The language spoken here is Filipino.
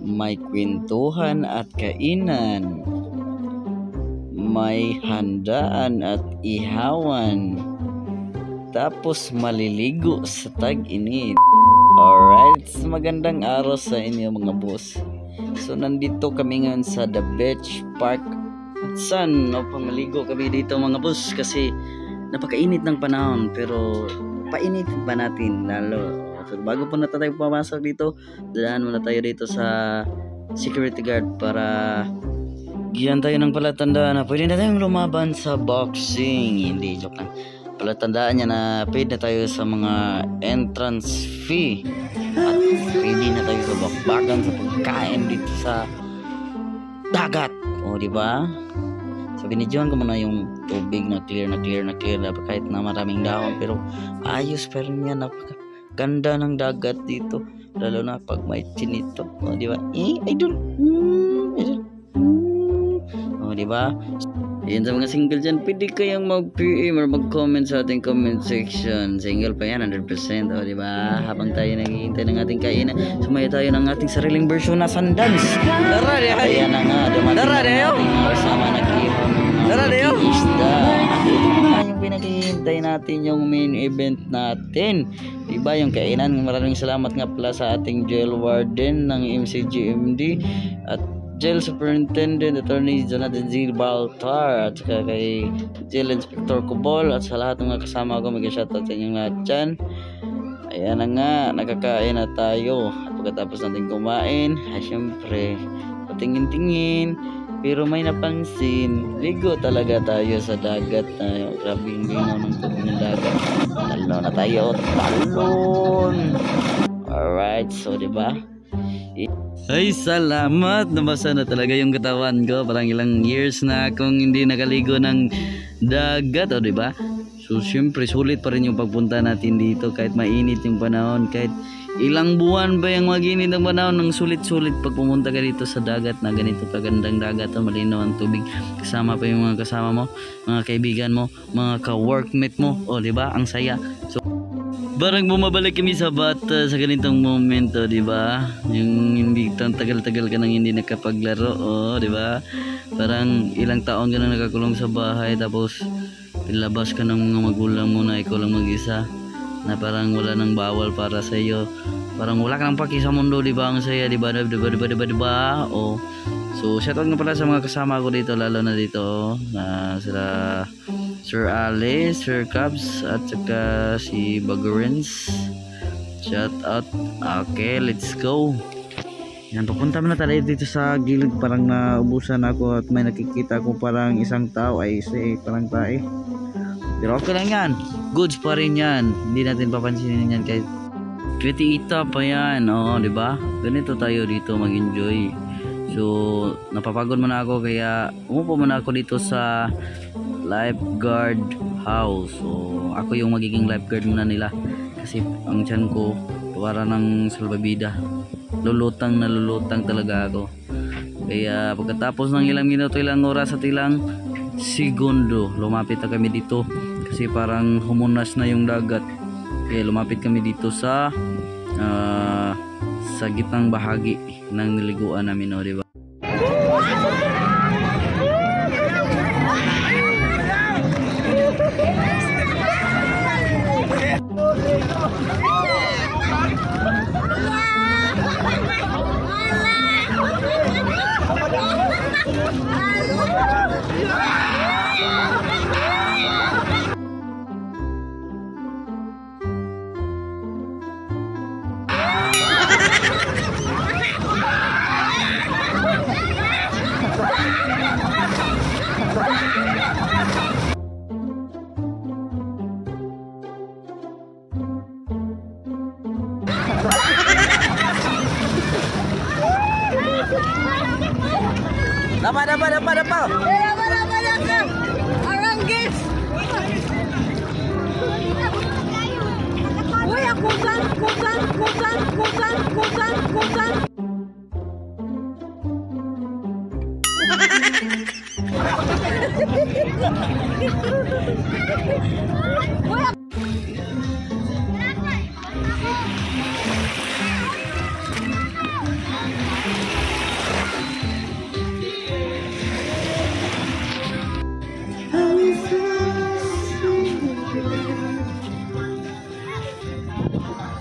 may kwentuhan at kainan, may handaan at ihawan, tapos maliligo sa tag-init. Alright, magandang araw sa inyo mga boss. So nandito kami ngayon sa The Beach Park Sun upang maligo kami dito mga boss kasi napakainit ng panahon, pero painitin pa natin lalo. So, bago po na tayo pumasok dito, dadaan muna tayo dito sa security guard para giyan tayo ng palatandaan na pwede na tayong lumaban sa boxing. Hindi, joke lang. Palatandaan niya na paid na tayo sa mga entrance fee at ready na tayo sa bakbakan sa pagkain dito sa dagat. O, di ba? So, binidyohan ko muna yung tubig na clear kahit na maraming dahon, pero ayos pa rin yan. Ganda ng dagat dito, lalo na pag may chinito. O, di ba? Idol. O, di ba? Yan sa mga single dyan, pwede kayang mag-PM or mag-comment sa ating comment section. Single pa yan, 100%. O, di ba? Habang tayo naghihintay ng ating kainan, sumaya tayo ng ating sariling version na Sundance. Tara, di ay. Kaya na nga, dumating na ating mga kasama nag-iipon ng mga isda. Yung pinaghihintay natin yung main event natin, diba, yung kainan. Maraming salamat nga pala sa ating jail warden ng MCGMD at jail superintendent attorney Jonathan Z. Baltar at saka kay jail inspector Cobol at sa lahat ng mga kasama ko. Mag-shoutout sa inyong lahat dyan. Ayan na nga, nakakain na tayo at pagkatapos natin kumain, syempre patingin-tingin, pero may napansin, ligo talaga tayo sa dagat na grabing linaw ng tubig ng dagat. Talon na tayo, talon. Alright, so diba? Ay, salamat, nabasa na talaga yung katawan ko. Parang ilang years na akong hindi nakaligo ng dagat, o diba? So syempre sulit pa rin yung pagpunta natin dito kahit mainit yung panahon, kahit ilang buwan ba yung mag-init ng panahon, ng sulit-sulit pag pumunta ka dito sa dagat na ganito kagandang dagat, malinaw ang tubig, kasama pa yung mga kasama mo, mga kaibigan mo, mga ka-workmate mo, o diba, ang saya. So parang bumabalik kami sa bata sa ganitong momento, diba, yung hindi tagal-tagal ka nang hindi nakapaglaro, o diba, parang ilang taon ka nang nakakulong sa bahay, tapos ilabas ka ng mga magulang mo na ikaw lang mag-isa, na parang wala nang bawal para sa iyo, parang wala ka nang paki sa mundo, di ba? Ang saya, di ba? O so shoutout nga pala sa mga kasama ko dito, lalo na dito na sila Sir Alice, Sir Cubs at saka si Bagurins. Shoutout. Okay, let's go. Yan, papunta na tayo dito sa gilid. Parang naubusan ako at may nakikita ko parang isang tao, ay parang tae. Pero okay lang yan, goods pa rin yan, hindi natin papansinin yan kahit kritiita pa yan, o diba? Ganito tayo dito mag-enjoy. So napapagod muna ako, kaya umupo muna ako dito sa lifeguard house. So ako yung magiging lifeguard muna nila kasi ang tiyan ko para ng salbabida, lulutang talaga ako. Kaya pagkatapos ng ilang minuto, ilang oras at ilang segundo, lumapit na kami dito kasi parang humunas na yung dagat, kaya lumapit kami dito sa gitnang bahagi ng niliguan namin, o diba? Dapat. Aranggis. Uy, kusan. YouTube.